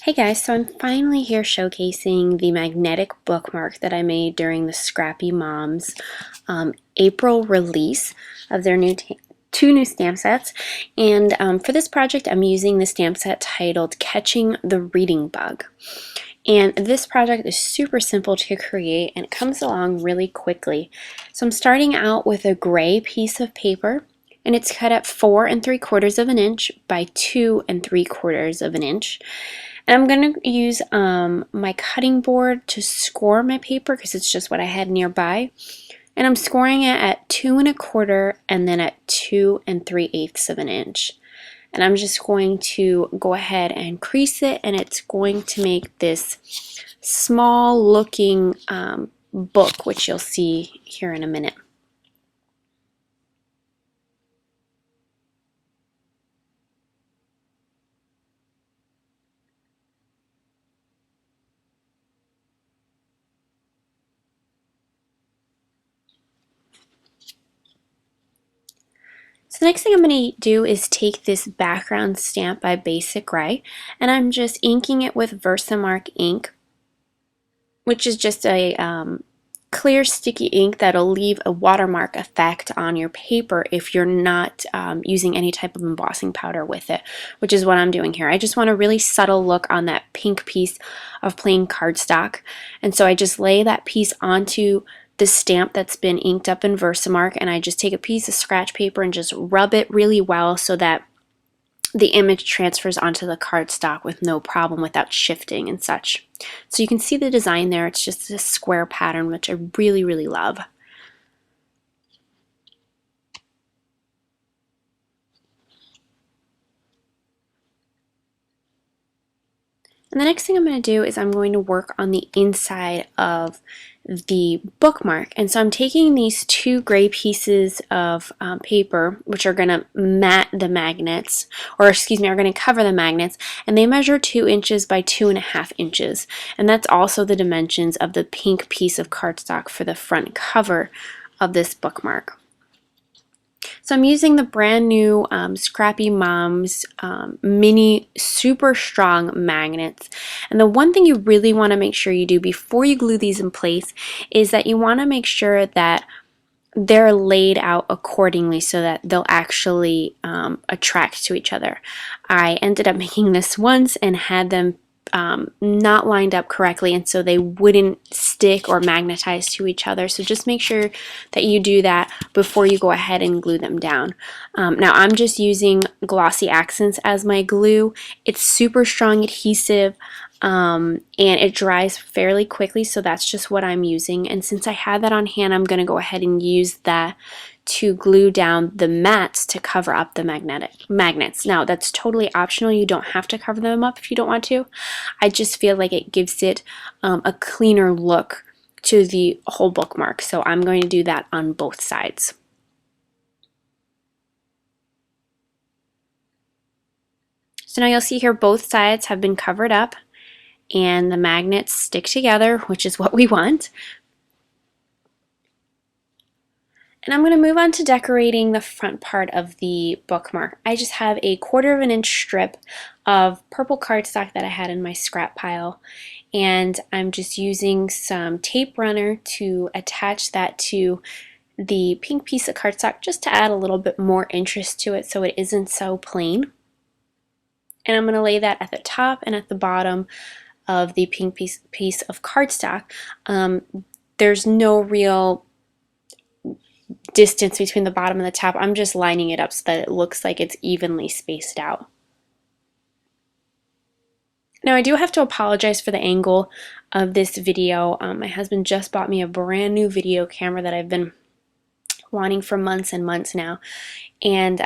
Hey guys, so I'm finally here showcasing the magnetic bookmark that I made during the Scrappy Moms April release of their two new stamp sets. And for this project, I'm using the stamp set titled Catching the Reading Bug. And this project is super simple to create and it comes along really quickly. So I'm starting out with a gray piece of paper, and it's cut at 4 3/4 of an inch by 2 3/4 of an inch. And I'm going to use my cutting board to score my paper because it's just what I had nearby. And I'm scoring it at 2 1/4 and then at 2 3/8 of an inch. And I'm just going to go ahead and crease it, and it's going to make this small looking book, which you'll see here in a minute. So the next thing I'm going to do is take this background stamp by Basic Gray, and I'm just inking it with Versamark ink, which is just a clear sticky ink that'll leave a watermark effect on your paper if you're not using any type of embossing powder with it, which is what I'm doing here. I just want a really subtle look on that pink piece of plain cardstock, and so I just lay that piece onto the stamp that's been inked up in Versamark, and I just take a piece of scratch paper and just rub it really well so that the image transfers onto the cardstock with no problem without shifting and such. So you can see the design there. It's just a square pattern, which I really, really love. And the next thing I'm going to do is I'm going to work on the inside of the bookmark. And so I'm taking these two gray pieces of paper, which are going to mat the magnets, or excuse me, are going to cover the magnets, and they measure 2 inches by 2.5 inches. And that's also the dimensions of the pink piece of cardstock for the front cover of this bookmark. So I'm using the brand new Scrappy Moms mini super strong magnets. And the one thing you really want to make sure you do before you glue these in place is that you want to make sure that they're laid out accordingly so that they'll actually attract to each other. I ended up making this once and had them not lined up correctly, and so they wouldn't stick or magnetize to each other. So just make sure that you do that before you go ahead and glue them down. Now I'm just using Glossy Accents as my glue. It's super strong adhesive, and it dries fairly quickly, so that's just what I'm using. And since I had that on hand, I'm going to go ahead and use that to glue down the mats to cover up the magnets. Now that's totally optional. You don't have to cover them up if you don't want to. I just feel like it gives it a cleaner look to the whole bookmark, so I'm going to do that on both sides. So now you'll see here both sides have been covered up and the magnets stick together, which is what we want. And I'm going to move on to decorating the front part of the bookmark. I just have a 1/4 of an inch strip of purple cardstock that I had in my scrap pile, and I'm just using some tape runner to attach that to the pink piece of cardstock just to add a little bit more interest to it so it isn't so plain. And I'm going to lay that at the top and at the bottom of the pink piece of cardstock. There's no real distance between the bottom and the top. I'm just lining it up so that it looks like it's evenly spaced out. Now I do have to apologize for the angle of this video. My husband just bought me a brand new video camera that I've been wanting for months and months now, and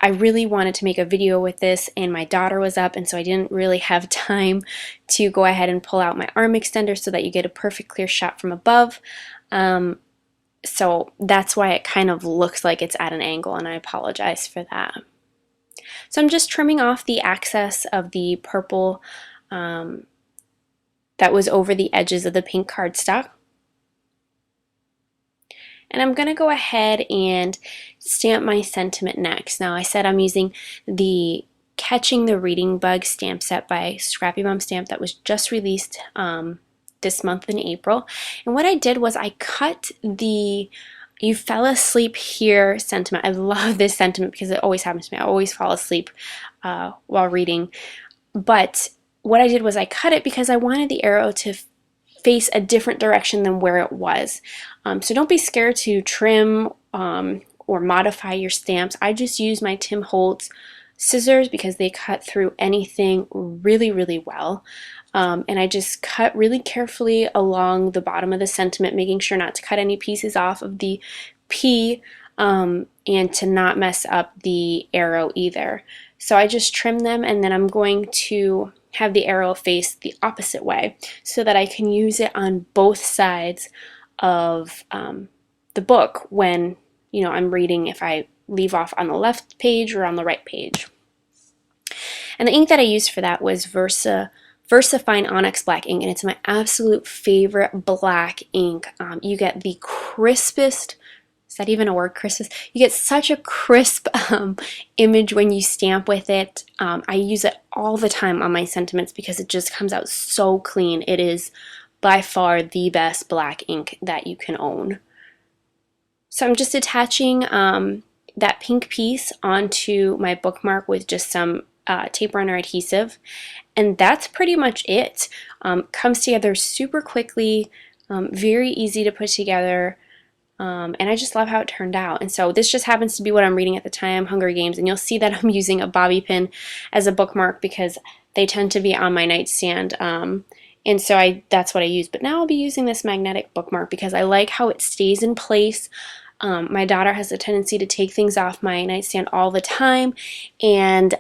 I really wanted to make a video with this, and my daughter was up, and so I didn't really have time to go ahead and pull out my arm extender so that you get a perfect clear shot from above. So that's why it kind of looks like it's at an angle, and I apologize for that. So I'm just trimming off the excess of the purple that was over the edges of the pink cardstock. And I'm going to go ahead and stamp my sentiment next. Now I said I'm using the Catching the Reading Bug stamp set by Scrappy Mom Stamp that was just released this month in April. And what I did was I cut the "You fell asleep here" sentiment. I love this sentiment because it always happens to me. I always fall asleep while reading. But what I did was I cut it because I wanted the arrow to face a different direction than where it was. So don't be scared to trim or modify your stamps. I just use my Tim Holtz scissors because they cut through anything really, really well. And I just cut really carefully along the bottom of the sentiment, making sure not to cut any pieces off of the P and to not mess up the arrow either. So I just trim them, and then I'm going to have the arrow face the opposite way so that I can use it on both sides of the book when I'm reading, if I leave off on the left page or on the right page. And the ink that I used for that was VersaFine Onyx Black ink, and it's my absolute favorite black ink. You get the crispest, is that even a word, crispest? You get such a crisp image when you stamp with it. I use it all the time on my sentiments because it just comes out so clean. It is by far the best black ink that you can own. So I'm just attaching that pink piece onto my bookmark with just some tape runner adhesive, and that's pretty much it. Comes together super quickly, very easy to put together, and I just love how it turned out. And so this just happens to be what I'm reading at the time, Hunger Games, and you'll see that I'm using a bobby pin as a bookmark because they tend to be on my nightstand. And so that's what I use. But now I'll be using this magnetic bookmark because I like how it stays in place. My daughter has a tendency to take things off my nightstand all the time, and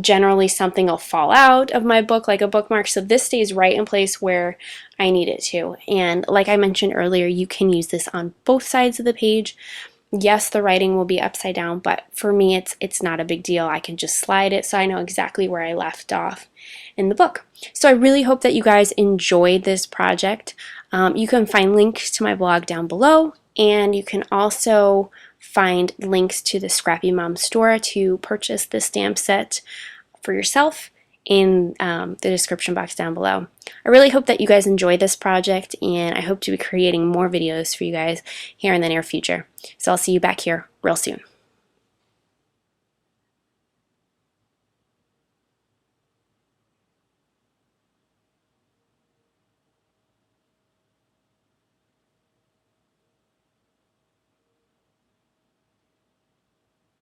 generally something will fall out of my book like a bookmark, so this stays right in place where I need it to. And like I mentioned earlier, you can use this on both sides of the page. Yes, the writing will be upside down, but for me it's not a big deal. I can just slide it so I know exactly where I left off in the book. So I really hope that you guys enjoyed this project. You can find links to my blog down below, and you can also find links to the Scrappy Mom store to purchase the stamp set for yourself in the description box down below. I really hope that you guys enjoy this project, and I hope to be creating more videos for you guys here in the near future. So I'll see you back here real soon.